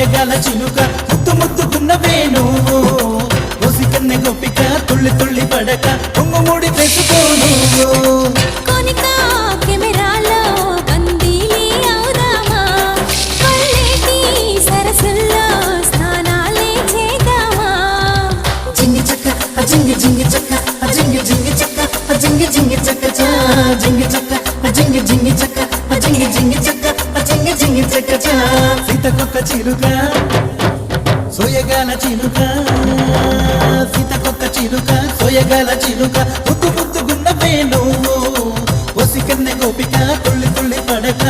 సోయగాల చిలుక ముద్దు ముద్దుకున్నవే నువ్వు ఓసి కన్నె గోపిక తుళ్ళి తుళ్ళి పడక కొంగుముడి పెట్టుకో నువ్వు కోనికా కెమెరాలో బందీలి అవుదామా కొల్లేటి సరస్సుల్లో స్నానాలే చేద్దామా జింగి చక్క జింగి జింగి చక్క జింగి జింగి చక్క జింగి జింగి చక్క జింగి చక్క జింగి జింగి చక్క జింగి జింగి చక్క జింగి జింగి చక్క సీతకొక్క చిలుక సోయగాల చిలుక సీతకొక్క చిలుక సోయగాల చిలుక ముద్దు ముద్దుగున్నవే నువ్వు ఓసి కన్నె గోపిక తుళ్ళి తుళ్ళి పడక